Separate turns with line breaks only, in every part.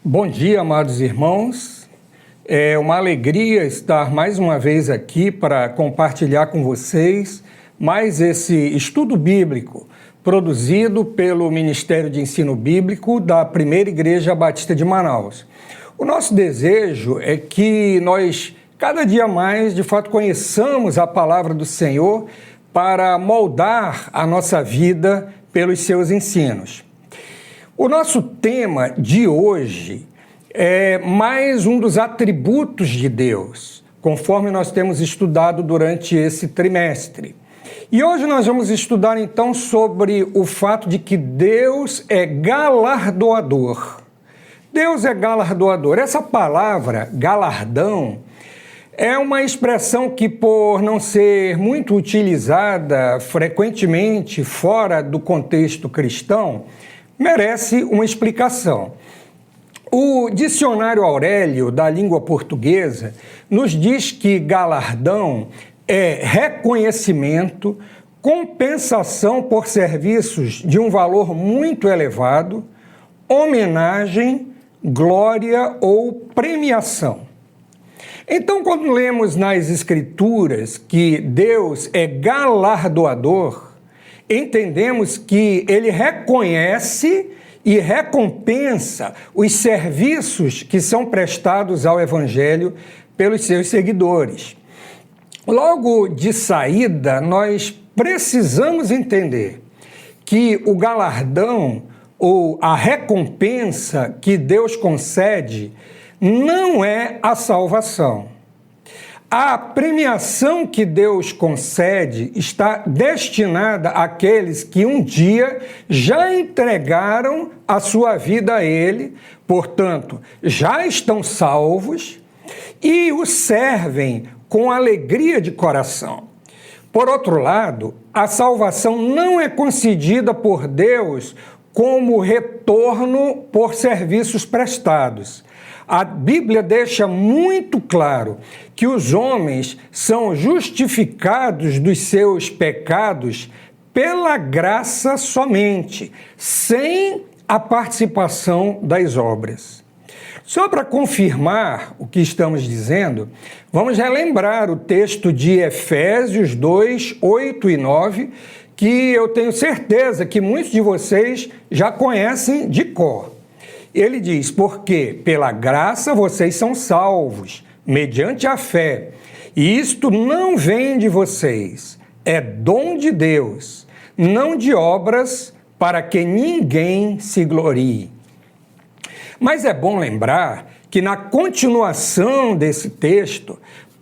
Bom dia, amados irmãos. É uma alegria estar mais uma vez aqui para compartilhar com vocês mais esse estudo bíblico produzido pelo Ministério de Ensino Bíblico da Primeira Igreja Batista de Manaus. O nosso desejo é que nós, cada dia mais, de fato, conheçamos a palavra do Senhor para moldar a nossa vida pelos seus ensinos. O nosso tema de hoje é mais um dos atributos de Deus, conforme nós temos estudado durante esse trimestre. E hoje nós vamos estudar então sobre o fato de que Deus é galardoador. Deus é galardoador. Essa palavra, galardão, é uma expressão que, por não ser muito utilizada frequentemente fora do contexto cristão, merece uma explicação. O dicionário Aurélio da língua portuguesa nos diz que galardão é reconhecimento, compensação por serviços de um valor muito elevado, homenagem, glória ou premiação. Então, quando lemos nas Escrituras que Deus é galardoador, entendemos que ele reconhece e recompensa os serviços que são prestados ao Evangelho pelos seus seguidores. Logo de saída, nós precisamos entender que o galardão ou a recompensa que Deus concede não é a salvação. A premiação que Deus concede está destinada àqueles que um dia já entregaram a sua vida a Ele, portanto, já estão salvos e o servem com alegria de coração. Por outro lado, a salvação não é concedida por Deus como retorno por serviços prestados. A Bíblia deixa muito claro que os homens são justificados dos seus pecados pela graça somente, sem a participação das obras. Só para confirmar o que estamos dizendo, vamos relembrar o texto de Efésios 2, 8 e 9, que eu tenho certeza que muitos de vocês já conhecem de cor. Ele diz, porque pela graça vocês são salvos, mediante a fé. E isto não vem de vocês, é dom de Deus, não de obras, para que ninguém se glorie. Mas é bom lembrar que na continuação desse texto,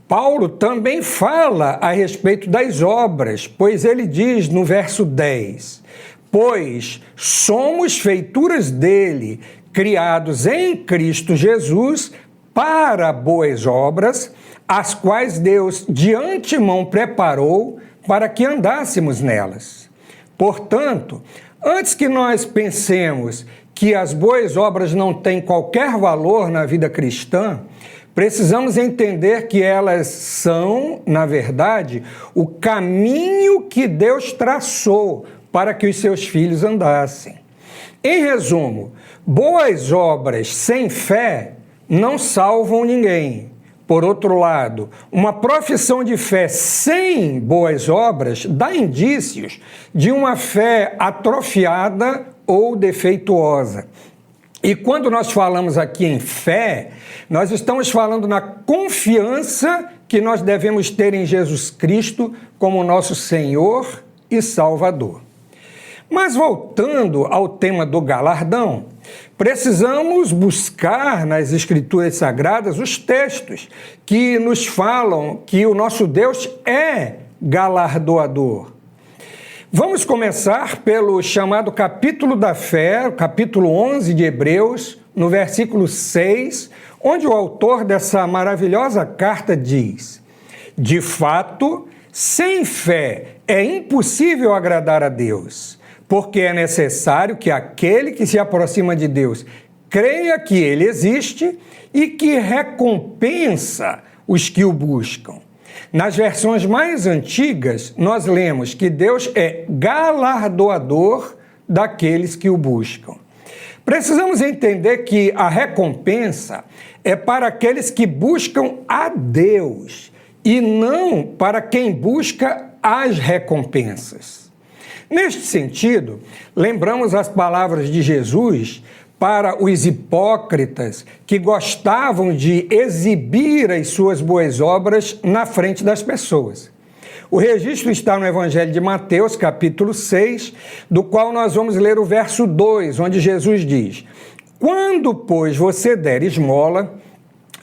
Paulo também fala a respeito das obras, pois ele diz no verso 10, pois somos feituras dele, criados em Cristo Jesus para boas obras, as quais Deus de antemão preparou para que andássemos nelas. Portanto, antes que nós pensemos que as boas obras não têm qualquer valor na vida cristã, precisamos entender que elas são, na verdade, o caminho que Deus traçou para que os seus filhos andassem. Em resumo, boas obras sem fé não salvam ninguém. Por outro lado, uma profissão de fé sem boas obras dá indícios de uma fé atrofiada ou defeituosa. E quando nós falamos aqui em fé, nós estamos falando na confiança que nós devemos ter em Jesus Cristo como nosso Senhor e Salvador. Mas voltando ao tema do galardão, precisamos buscar nas Escrituras Sagradas os textos que nos falam que o nosso Deus é galardoador. Vamos começar pelo chamado capítulo da fé, capítulo 11 de Hebreus, no versículo 6, onde o autor dessa maravilhosa carta diz: de fato, sem fé é impossível agradar a Deus, porque é necessário que aquele que se aproxima de Deus creia que Ele existe e que recompensa os que o buscam. Nas versões mais antigas, nós lemos que Deus é galardoador daqueles que o buscam. Precisamos entender que a recompensa é para aqueles que buscam a Deus e não para quem busca as recompensas. Neste sentido, lembramos as palavras de Jesus para os hipócritas que gostavam de exibir as suas boas obras na frente das pessoas. O registro está no Evangelho de Mateus, capítulo 6, do qual nós vamos ler o verso 2, onde Jesus diz: quando, pois, você der esmola,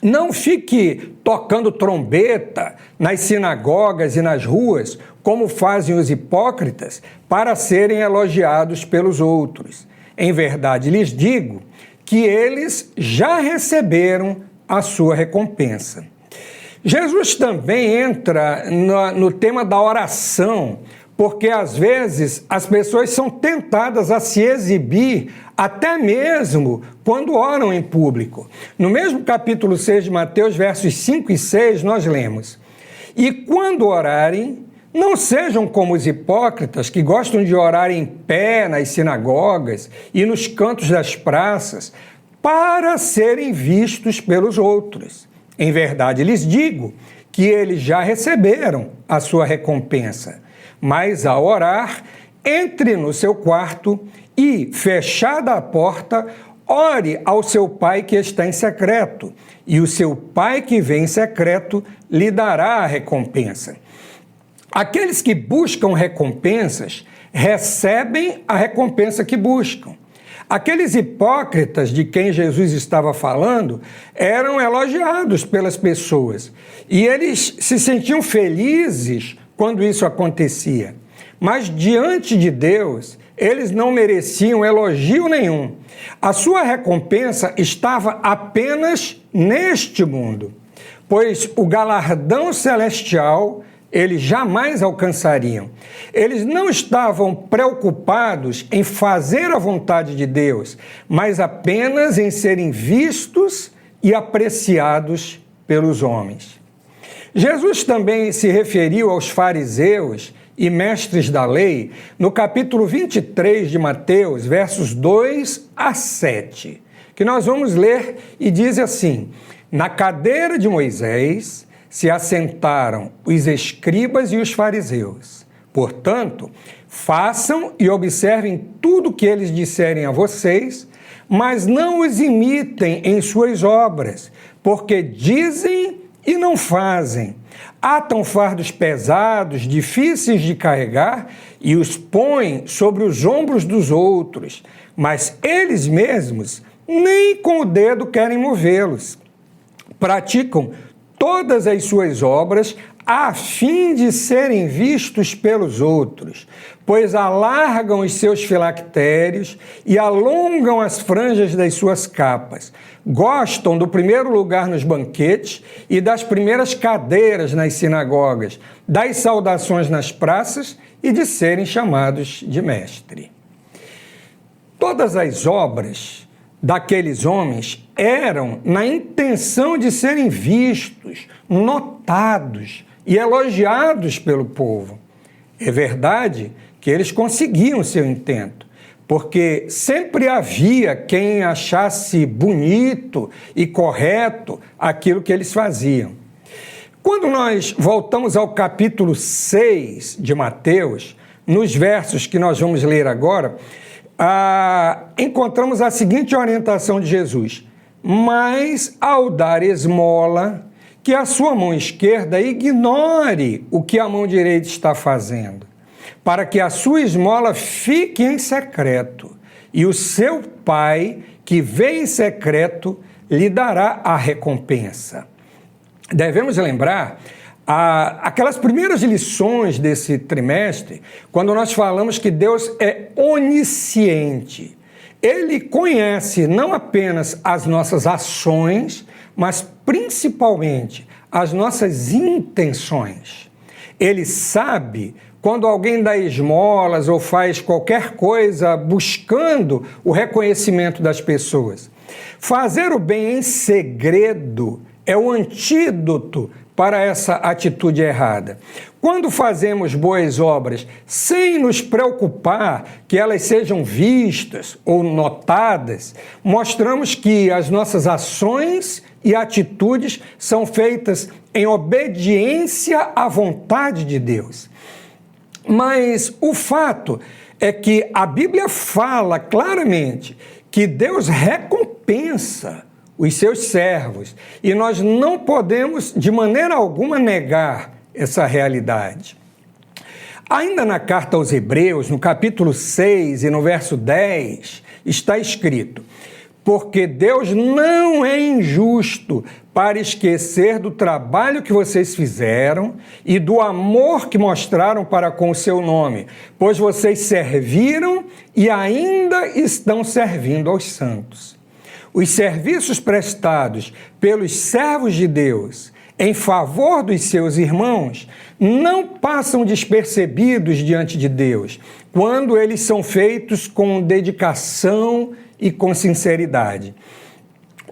não fique tocando trombeta nas sinagogas e nas ruas, como fazem os hipócritas, para serem elogiados pelos outros. Em verdade, lhes digo que eles já receberam a sua recompensa. Jesus também entra no tema da oração, porque às vezes as pessoas são tentadas a se exibir até mesmo quando oram em público. No mesmo capítulo 6 de Mateus, versos 5 e 6, nós lemos: e quando orarem, não sejam como os hipócritas que gostam de orar em pé nas sinagogas e nos cantos das praças para serem vistos pelos outros. Em verdade, lhes digo que eles já receberam a sua recompensa. Mas ao orar, entre no seu quarto e, fechada a porta, ore ao seu pai que está em secreto, e o seu pai que vem em secreto lhe dará a recompensa. Aqueles que buscam recompensas recebem a recompensa que buscam. Aqueles hipócritas de quem Jesus estava falando eram elogiados pelas pessoas e eles se sentiam felizes quando isso acontecia. Mas diante de Deus, eles não mereciam elogio nenhum. A sua recompensa estava apenas neste mundo, pois o galardão celestial eles jamais alcançariam. Eles não estavam preocupados em fazer a vontade de Deus, mas apenas em serem vistos e apreciados pelos homens. Jesus também se referiu aos fariseus e mestres da lei no capítulo 23 de Mateus, versos 2 a 7, que nós vamos ler e diz assim: na cadeira de Moisés se assentaram os escribas e os fariseus. Portanto, façam e observem tudo o que eles disserem a vocês, mas não os imitem em suas obras, porque dizem e não fazem. Atam fardos pesados, difíceis de carregar, e os põem sobre os ombros dos outros, mas eles mesmos nem com o dedo querem movê-los. Praticam todas as suas obras a fim de serem vistos pelos outros, pois alargam os seus filactérios e alongam as franjas das suas capas. Gostam do primeiro lugar nos banquetes e das primeiras cadeiras nas sinagogas, das saudações nas praças e de serem chamados de mestre. Todas as obras daqueles homens eram na intenção de serem vistos, notados e elogiados pelo povo. É verdade que eles conseguiam seu intento, porque sempre havia quem achasse bonito e correto aquilo que eles faziam. Quando nós voltamos ao capítulo 6 de Mateus, nos versos que nós vamos ler agora, encontramos a seguinte orientação de Jesus: mas ao dar esmola, que a sua mão esquerda ignore o que a mão direita está fazendo, para que a sua esmola fique em secreto, e o seu pai, que vê em secreto, lhe dará a recompensa. Devemos lembrar aquelas primeiras lições desse trimestre, quando nós falamos que Deus é onisciente. Ele conhece não apenas as nossas ações, mas principalmente as nossas intenções. Ele sabe quando alguém dá esmolas ou faz qualquer coisa buscando o reconhecimento das pessoas. Fazer o bem em segredo é o antídoto para essa atitude errada. Quando fazemos boas obras sem nos preocupar que elas sejam vistas ou notadas, mostramos que as nossas ações e atitudes são feitas em obediência à vontade de Deus. Mas o fato é que a Bíblia fala claramente que Deus recompensa os seus servos e nós não podemos de maneira alguma negar essa realidade. Ainda na carta aos Hebreus, no capítulo 6 e no verso 10, está escrito: porque Deus não é injusto para esquecer do trabalho que vocês fizeram e do amor que mostraram para com o seu nome, pois vocês serviram e ainda estão servindo aos santos. Os serviços prestados pelos servos de Deus em favor dos seus irmãos não passam despercebidos diante de Deus, quando eles são feitos com dedicação e com sinceridade.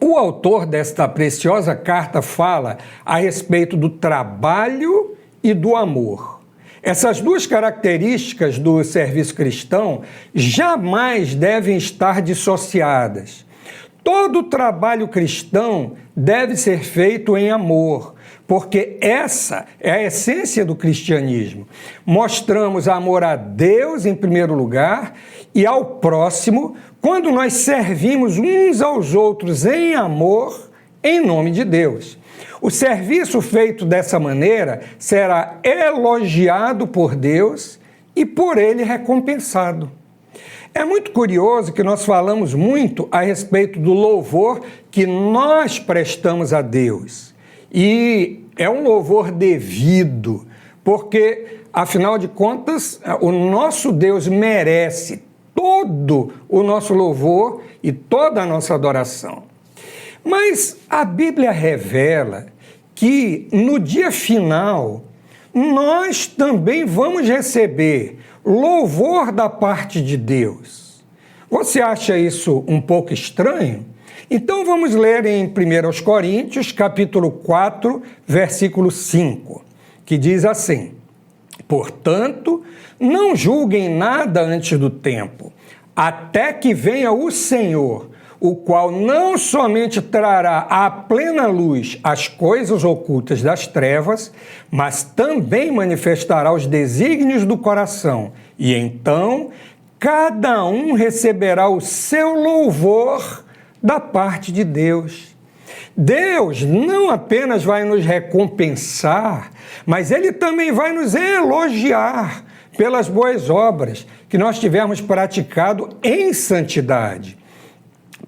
O autor desta preciosa carta fala a respeito do trabalho e do amor. Essas duas características do serviço cristão jamais devem estar dissociadas. Todo trabalho cristão deve ser feito em amor, porque essa é a essência do cristianismo. Mostramos amor a Deus em primeiro lugar e ao próximo quando nós servimos uns aos outros em amor, em nome de Deus. O serviço feito dessa maneira será elogiado por Deus e por Ele recompensado. É muito curioso que nós falamos muito a respeito do louvor que nós prestamos a Deus. E é um louvor devido, porque, afinal de contas, o nosso Deus merece todo o nosso louvor e toda a nossa adoração. Mas a Bíblia revela que no dia final nós também vamos receber louvor da parte de Deus. Você acha isso um pouco estranho? Então vamos ler em 1 Coríntios, capítulo 4, versículo 5, que diz assim: portanto, não julguem nada antes do tempo, até que venha o Senhor, o qual não somente trará à plena luz as coisas ocultas das trevas, mas também manifestará os desígnios do coração, e então cada um receberá o seu louvor da parte de Deus. Deus não apenas vai nos recompensar, mas Ele também vai nos elogiar pelas boas obras que nós tivermos praticado em santidade.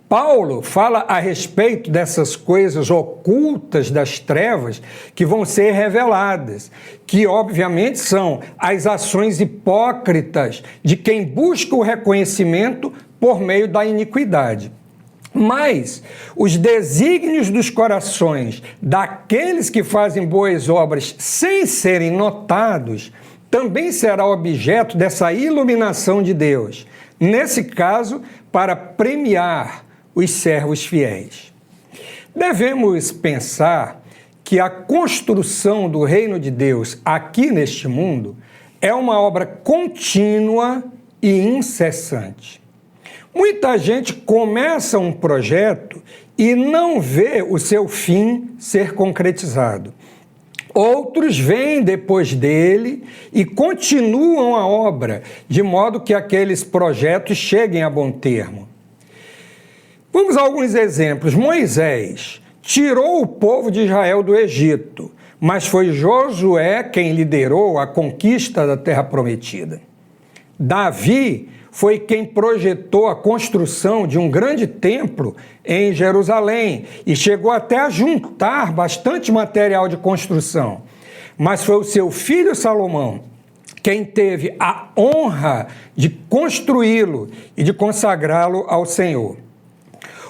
Paulo fala a respeito dessas coisas ocultas das trevas que vão ser reveladas, que obviamente são as ações hipócritas de quem busca o reconhecimento por meio da iniquidade. Mas os desígnios dos corações daqueles que fazem boas obras sem serem notados também será objeto dessa iluminação de Deus, nesse caso, para premiar os servos fiéis. Devemos pensar que a construção do reino de Deus aqui neste mundo é uma obra contínua e incessante. Muita gente começa um projeto e não vê o seu fim ser concretizado. Outros vêm depois dele e continuam a obra, de modo que aqueles projetos cheguem a bom termo. Vamos a alguns exemplos. Moisés tirou o povo de Israel do Egito, mas foi Josué quem liderou a conquista da Terra Prometida. Davi foi quem projetou a construção de um grande templo em Jerusalém e chegou até a juntar bastante material de construção. Mas foi o seu filho Salomão quem teve a honra de construí-lo e de consagrá-lo ao Senhor.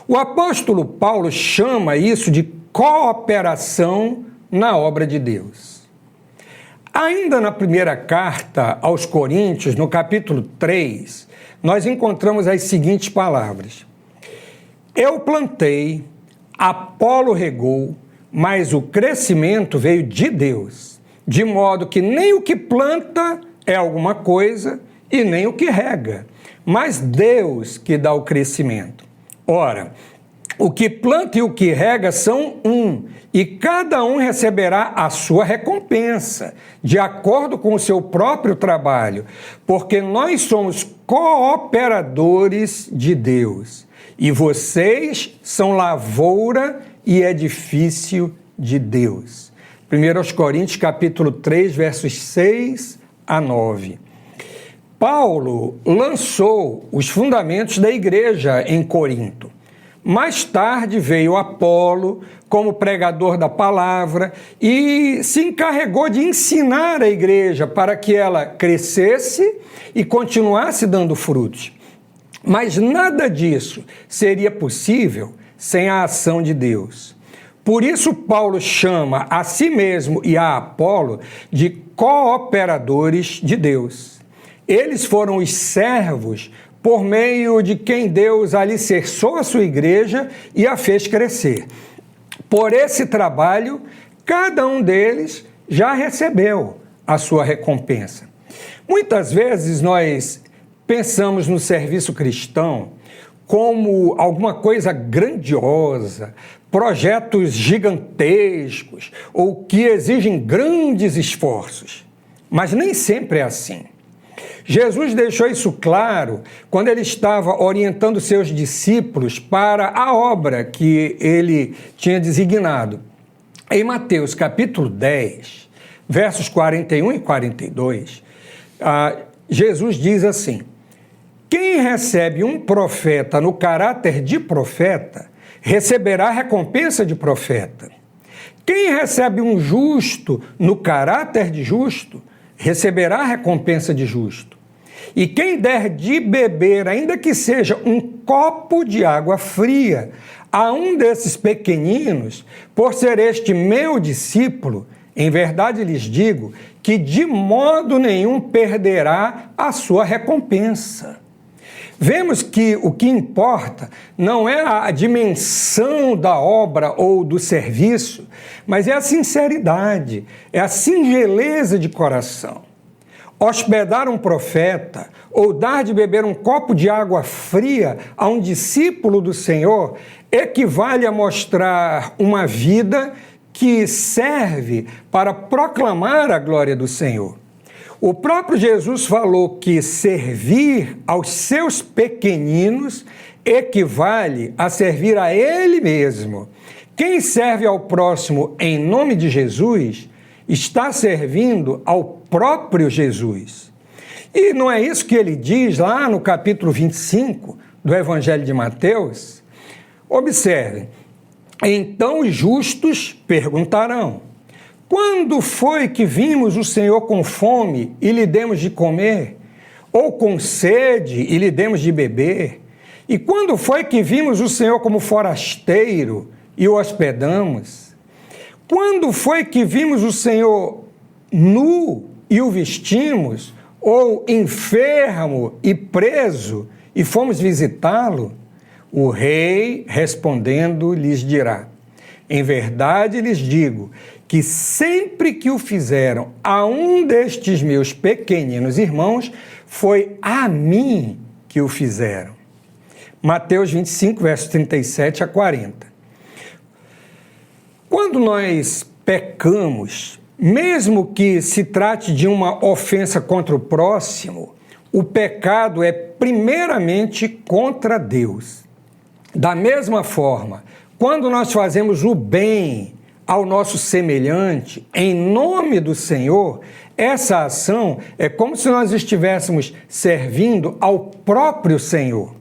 O apóstolo Paulo chama isso de cooperação na obra de Deus. Ainda na primeira carta aos Coríntios, no capítulo 3, nós encontramos as seguintes palavras: eu plantei, Apolo regou, mas o crescimento veio de Deus, de modo que nem o que planta é alguma coisa e nem o que rega, mas Deus que dá o crescimento. Ora, o que planta e o que rega são um, e cada um receberá a sua recompensa, de acordo com o seu próprio trabalho, porque nós somos cooperadores de Deus, e vocês são lavoura e edifício de Deus. 1 Coríntios capítulo 3, versos 6 a 9. Paulo lançou os fundamentos da igreja em Corinto. Mais tarde veio Apolo como pregador da palavra e se encarregou de ensinar a igreja para que ela crescesse e continuasse dando frutos. Mas nada disso seria possível sem a ação de Deus. Por isso Paulo chama a si mesmo e a Apolo de cooperadores de Deus. Eles foram os servos por meio de quem Deus alicerçou a sua igreja e a fez crescer. Por esse trabalho, cada um deles já recebeu a sua recompensa. Muitas vezes nós pensamos no serviço cristão como alguma coisa grandiosa, projetos gigantescos ou que exigem grandes esforços. Mas nem sempre é assim. Jesus deixou isso claro quando ele estava orientando seus discípulos para a obra que ele tinha designado. Em Mateus capítulo 10, versos 41 e 42, Jesus diz assim: quem recebe um profeta no caráter de profeta, receberá recompensa de profeta. Quem recebe um justo no caráter de justo, receberá recompensa de justo. E quem der de beber, ainda que seja um copo de água fria, a um desses pequeninos, por ser este meu discípulo, em verdade lhes digo que de modo nenhum perderá a sua recompensa. Vemos que o que importa não é a dimensão da obra ou do serviço, mas é a sinceridade, é a singeleza de coração. Hospedar um profeta ou dar de beber um copo de água fria a um discípulo do Senhor equivale a mostrar uma vida que serve para proclamar a glória do Senhor. O próprio Jesus falou que servir aos seus pequeninos equivale a servir a Ele mesmo. Quem serve ao próximo em nome de Jesus está servindo ao próprio Jesus. E não é isso que ele diz lá no capítulo 25 do Evangelho de Mateus? Observem, então os justos perguntarão: quando foi que vimos o Senhor com fome e lhe demos de comer? Ou com sede e lhe demos de beber? E quando foi que vimos o Senhor como forasteiro e o hospedamos? Quando foi que vimos o Senhor nu e o vestimos? Ou enfermo e preso e fomos visitá-lo? O rei, respondendo, lhes dirá: em verdade lhes digo que sempre que o fizeram a um destes meus pequeninos irmãos, foi a mim que o fizeram. Mateus 25, versos 37 a 40. Quando nós pecamos, mesmo que se trate de uma ofensa contra o próximo, o pecado é primeiramente contra Deus. Da mesma forma, quando nós fazemos o bem ao nosso semelhante, em nome do Senhor, essa ação é como se nós estivéssemos servindo ao próprio Senhor.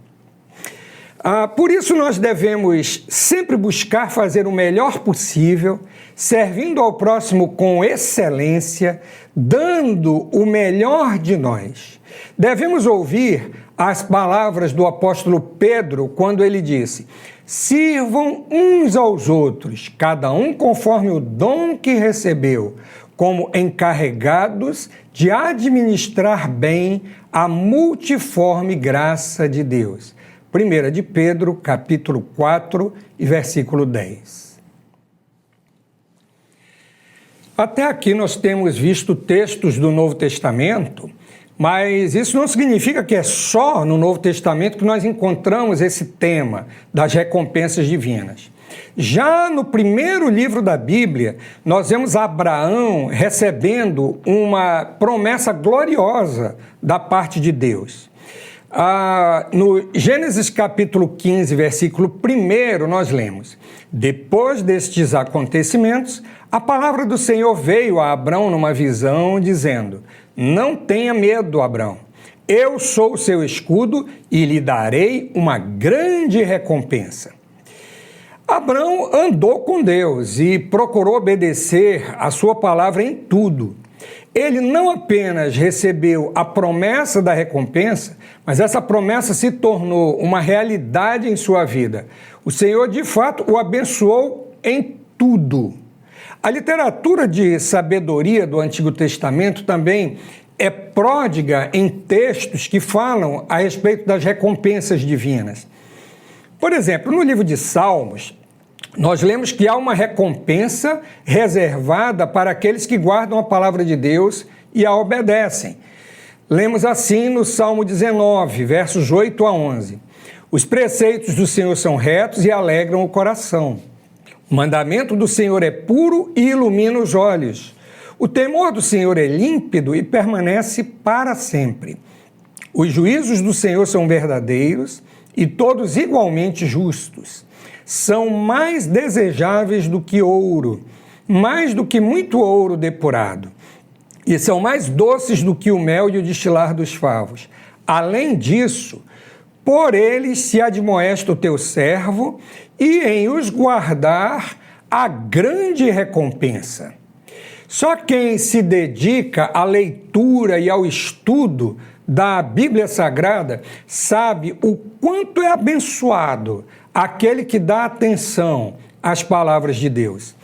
Por isso nós devemos sempre buscar fazer o melhor possível, servindo ao próximo com excelência, dando o melhor de nós. Devemos ouvir as palavras do apóstolo Pedro quando ele disse: sirvam uns aos outros, cada um conforme o dom que recebeu, como encarregados de administrar bem a multiforme graça de Deus. 1 de Pedro, capítulo 4 e versículo 10. Até aqui nós temos visto textos do Novo Testamento, mas isso não significa que é só no Novo Testamento que nós encontramos esse tema das recompensas divinas. Já no primeiro livro da Bíblia, nós vemos Abraão recebendo uma promessa gloriosa da parte de Deus. No Gênesis capítulo 15, versículo 1, nós lemos: depois destes acontecimentos, a palavra do Senhor veio a Abrão numa visão, dizendo: não tenha medo, Abrão, eu sou o seu escudo e lhe darei uma grande recompensa. Abrão andou com Deus e procurou obedecer a sua palavra em tudo. Ele não apenas recebeu a promessa da recompensa, mas essa promessa se tornou uma realidade em sua vida. O Senhor, de fato, o abençoou em tudo. A literatura de sabedoria do Antigo Testamento também é pródiga em textos que falam a respeito das recompensas divinas. Por exemplo, no livro de Salmos, nós lemos que há uma recompensa reservada para aqueles que guardam a palavra de Deus e a obedecem. Lemos assim no Salmo 19, versos 8 a 11. Os preceitos do Senhor são retos e alegram o coração. O mandamento do Senhor é puro e ilumina os olhos. O temor do Senhor é límpido e permanece para sempre. Os juízos do Senhor são verdadeiros e todos igualmente justos. São mais desejáveis do que ouro, mais do que muito ouro depurado, e são mais doces do que o mel e o destilar dos favos. Além disso, por eles se admoesta o teu servo, e em os guardar a grande recompensa. Só quem se dedica à leitura e ao estudo da Bíblia Sagrada sabe o quanto é abençoado aquele que dá atenção às palavras de Deus.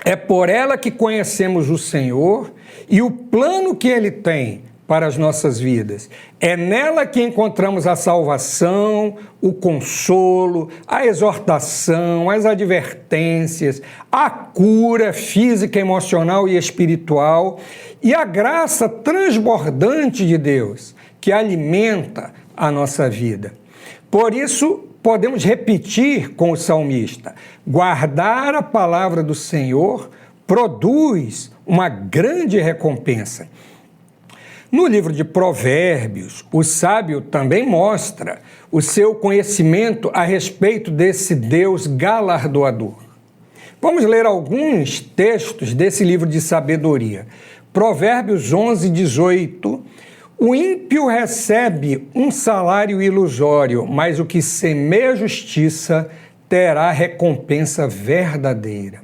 É por ela que conhecemos o Senhor e o plano que Ele tem para as nossas vidas. É nela que encontramos a salvação, o consolo, a exortação, as advertências, a cura física, emocional e espiritual e a graça transbordante de Deus que alimenta a nossa vida. Por isso, podemos repetir com o salmista: guardar a palavra do Senhor produz uma grande recompensa. No livro de Provérbios, o sábio também mostra o seu conhecimento a respeito desse Deus galardoador. Vamos ler alguns textos desse livro de sabedoria. Provérbios 11, 18. O ímpio recebe um salário ilusório, mas o que semeia justiça terá recompensa verdadeira.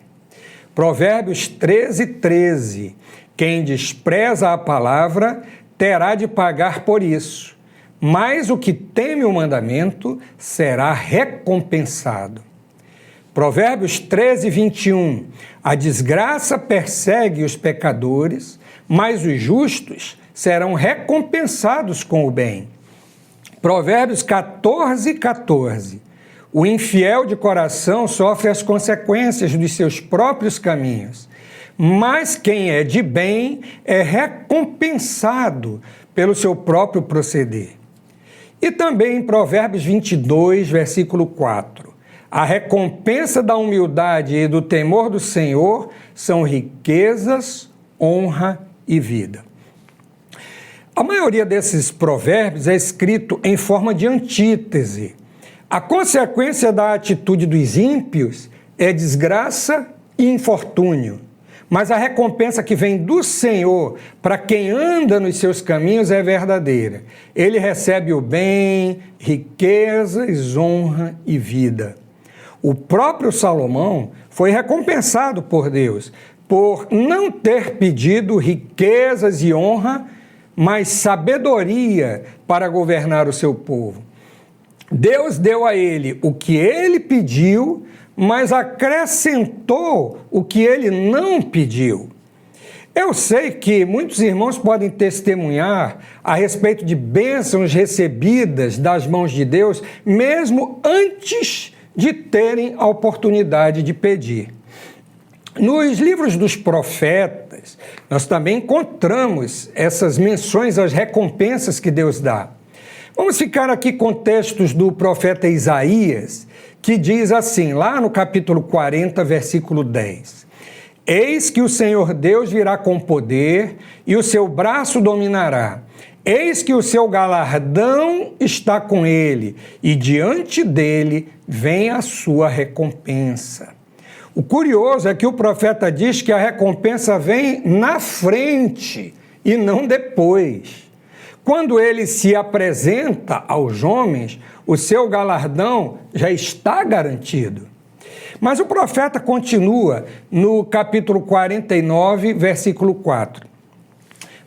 Provérbios 13, 13. Quem despreza a palavra terá de pagar por isso, mas o que teme o mandamento será recompensado. Provérbios 13, 21. A desgraça persegue os pecadores, mas os justos serão recompensados com o bem. Provérbios 14, 14. O infiel de coração sofre as consequências dos seus próprios caminhos, mas quem é de bem é recompensado pelo seu próprio proceder. E também em Provérbios 22, versículo 4. A recompensa da humildade e do temor do Senhor são riquezas, honra e vida. A maioria desses provérbios é escrito em forma de antítese. A consequência da atitude dos ímpios é desgraça e infortúnio. Mas a recompensa que vem do Senhor para quem anda nos seus caminhos é verdadeira. Ele recebe o bem, riquezas, honra e vida. O próprio Salomão foi recompensado por Deus por não ter pedido riquezas e honra, mas sabedoria para governar o seu povo. Deus deu a ele o que ele pediu, mas acrescentou o que ele não pediu. Eu sei que muitos irmãos podem testemunhar a respeito de bênçãos recebidas das mãos de Deus, mesmo antes de terem a oportunidade de pedir. Nos livros dos profetas, nós também encontramos essas menções às recompensas que Deus dá. Vamos ficar aqui com textos do profeta Isaías, que diz assim, lá no capítulo 40, versículo 10. Eis que o Senhor Deus virá com poder e o seu braço dominará. Eis que o seu galardão está com ele e diante dele vem a sua recompensa. O curioso é que o profeta diz que a recompensa vem na frente e não depois. Quando ele se apresenta aos homens, o seu galardão já está garantido. Mas o profeta continua no capítulo 49, versículo 4.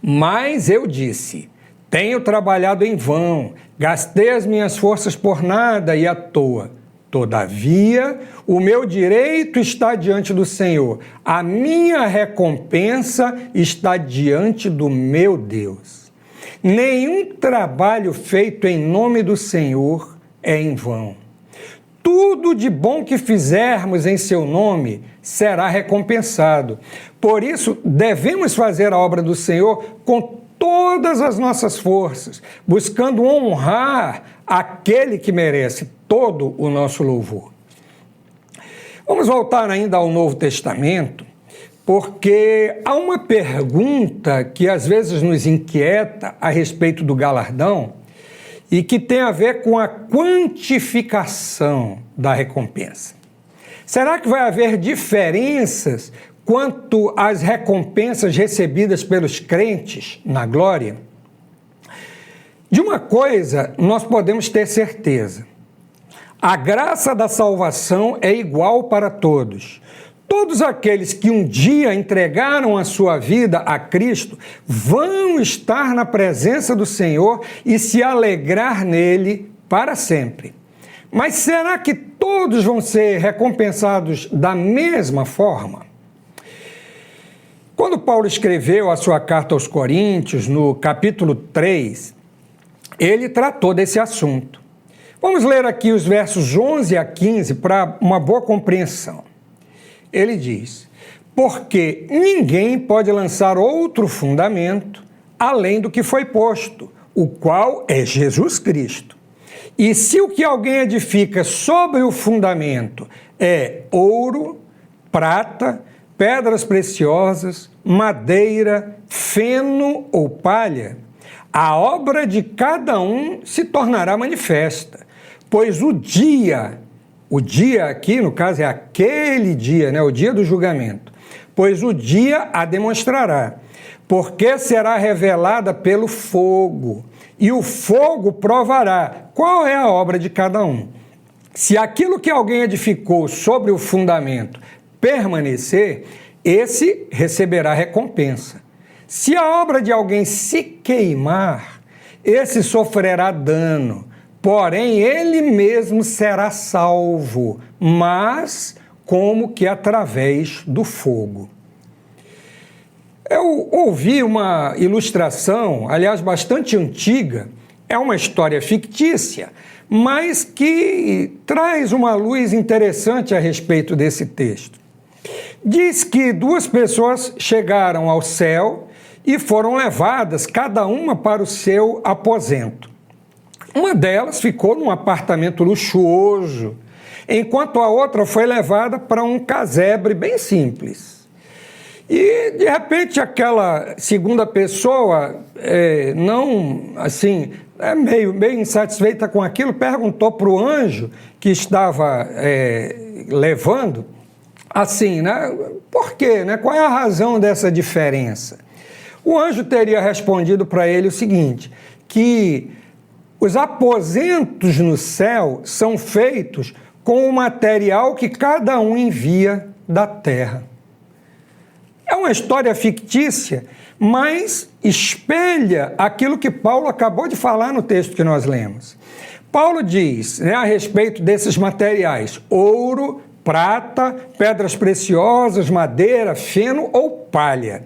Mas eu disse, tenho trabalhado em vão, gastei as minhas forças por nada e à toa. Todavia, o meu direito está diante do Senhor, a minha recompensa está diante do meu Deus. Nenhum trabalho feito em nome do Senhor é em vão. Tudo de bom que fizermos em seu nome será recompensado. Por isso, devemos fazer a obra do Senhor com todas as nossas forças, buscando honrar aquele que merece todo o nosso louvor. Vamos voltar ainda ao Novo Testamento, porque há uma pergunta que às vezes nos inquieta a respeito do galardão e que tem a ver com a quantificação da recompensa. Será que vai haver diferenças quanto às recompensas recebidas pelos crentes na glória? De uma coisa nós podemos ter certeza: a graça da salvação é igual para todos. Todos aqueles que um dia entregaram a sua vida a Cristo vão estar na presença do Senhor e se alegrar nele para sempre. Mas será que todos vão ser recompensados da mesma forma? Quando Paulo escreveu a sua carta aos Coríntios, no capítulo 3, ele tratou desse assunto. Vamos ler aqui os versos 11 a 15 para uma boa compreensão. Ele diz, porque ninguém pode lançar outro fundamento além do que foi posto, o qual é Jesus Cristo. E se o que alguém edifica sobre o fundamento é ouro, prata, pedras preciosas, madeira, feno ou palha, a obra de cada um se tornará manifesta, pois o dia aqui, no caso, é aquele dia, o dia do julgamento, pois o dia a demonstrará, porque será revelada pelo fogo, e o fogo provará qual é a obra de cada um. Se aquilo que alguém edificou sobre o fundamento permanecer, esse receberá recompensa. Se a obra de alguém se queimar, esse sofrerá dano, porém ele mesmo será salvo, mas como que através do fogo. Eu ouvi uma ilustração, aliás, bastante antiga, é uma história fictícia, mas que traz uma luz interessante a respeito desse texto. Diz que duas pessoas chegaram ao céu e foram levadas, cada uma para o seu aposento. Uma delas ficou num apartamento luxuoso, enquanto a outra foi levada para um casebre bem simples. E, de repente, aquela segunda pessoa, meio insatisfeita com aquilo, perguntou para o anjo que estava levando, assim, por quê? Qual é a razão dessa diferença? O anjo teria respondido para ele o seguinte, que os aposentos no céu são feitos com o material que cada um envia da terra. É uma história fictícia, mas espelha aquilo que Paulo acabou de falar no texto que nós lemos. Paulo diz, a respeito desses materiais, ouro, prata, pedras preciosas, madeira, feno ou palha.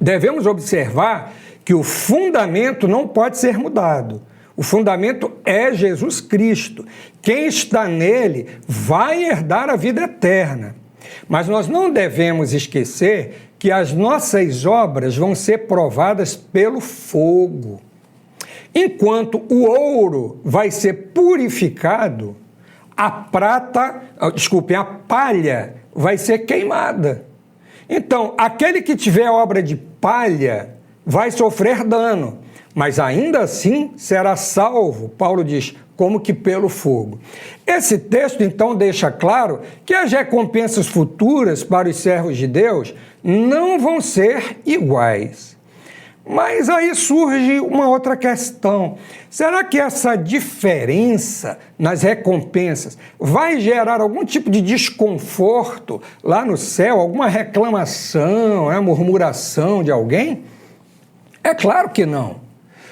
Devemos observar que o fundamento não pode ser mudado. O fundamento é Jesus Cristo. Quem está nele vai herdar a vida eterna. Mas nós não devemos esquecer que as nossas obras vão ser provadas pelo fogo. Enquanto o ouro vai ser purificado, a palha vai ser queimada. Então, aquele que tiver obra de palha vai sofrer dano, mas ainda assim será salvo, Paulo diz, como que pelo fogo. Esse texto, então, deixa claro que as recompensas futuras para os servos de Deus não vão ser iguais. Mas aí surge uma outra questão. Será que essa diferença nas recompensas vai gerar algum tipo de desconforto lá no céu? Alguma reclamação, murmuração de alguém? É claro que não.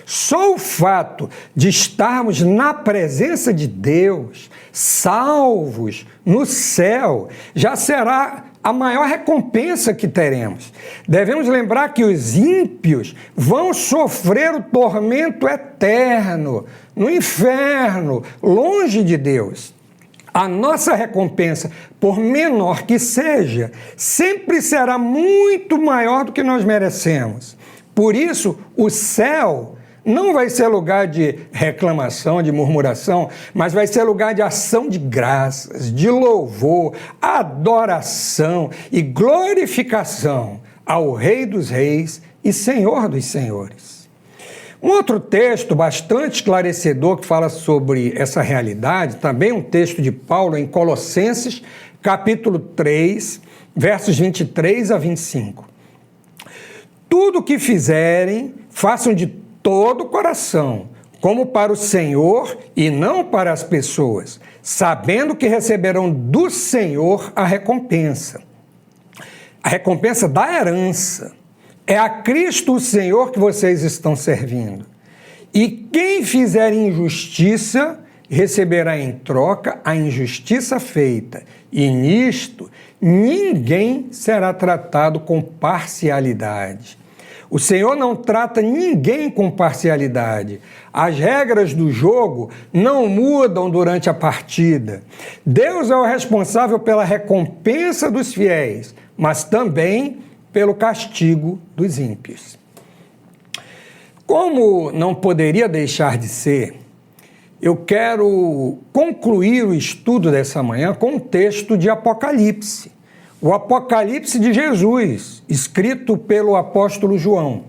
Só o fato de estarmos na presença de Deus, salvos no céu, já será a maior recompensa que teremos. Devemos lembrar que os ímpios vão sofrer o tormento eterno, no inferno, longe de Deus. A nossa recompensa, por menor que seja, sempre será muito maior do que nós merecemos. Por isso, o céu não vai ser lugar de reclamação, de murmuração, mas vai ser lugar de ação de graças, de louvor, adoração e glorificação ao Rei dos Reis e Senhor dos Senhores. Um outro texto bastante esclarecedor que fala sobre essa realidade, também um texto de Paulo em Colossenses, capítulo 3, versos 23 a 25. Tudo o que fizerem, façam de todo o coração, como para o Senhor e não para as pessoas, sabendo que receberão do Senhor a recompensa da herança. É a Cristo o Senhor que vocês estão servindo. E quem fizer injustiça, receberá em troca a injustiça feita. E nisto, ninguém será tratado com parcialidade. O Senhor não trata ninguém com parcialidade. As regras do jogo não mudam durante a partida. Deus é o responsável pela recompensa dos fiéis, mas também pelo castigo dos ímpios. Como não poderia deixar de ser, eu quero concluir o estudo dessa manhã com um texto de Apocalipse. O Apocalipse de Jesus, escrito pelo apóstolo João.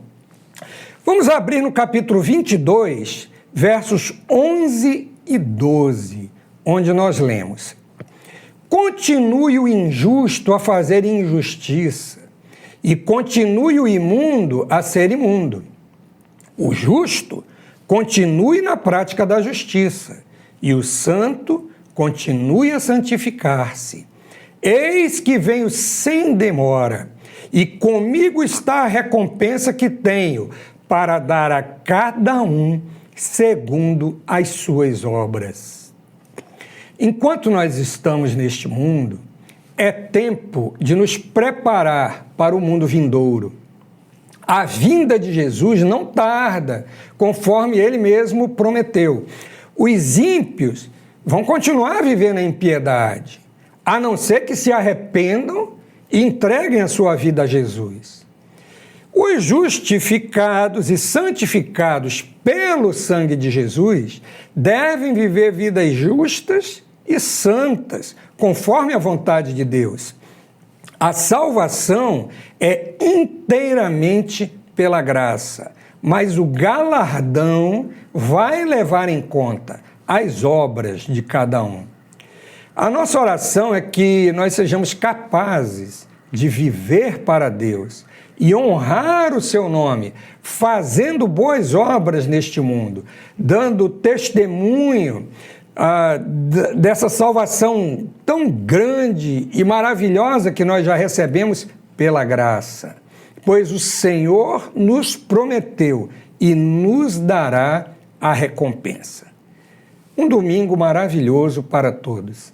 Vamos abrir no capítulo 22, versos 11 e 12, onde nós lemos: Continue o injusto a fazer injustiça, e continue o imundo a ser imundo. O justo continue na prática da justiça, e o santo continue a santificar-se. Eis que venho sem demora, e comigo está a recompensa que tenho, para dar a cada um segundo as suas obras. Enquanto nós estamos neste mundo, é tempo de nos preparar para o mundo vindouro. A vinda de Jesus não tarda, conforme ele mesmo prometeu. Os ímpios vão continuar a viver na impiedade, a não ser que se arrependam e entreguem a sua vida a Jesus. Os justificados e santificados pelo sangue de Jesus devem viver vidas justas e santas, conforme a vontade de Deus. A salvação é inteiramente pela graça, mas o galardão vai levar em conta as obras de cada um. A nossa oração é que nós sejamos capazes de viver para Deus e honrar o seu nome, fazendo boas obras neste mundo, dando testemunho dessa salvação tão grande e maravilhosa que nós já recebemos pela graça. Pois o Senhor nos prometeu e nos dará a recompensa. Um domingo maravilhoso para todos.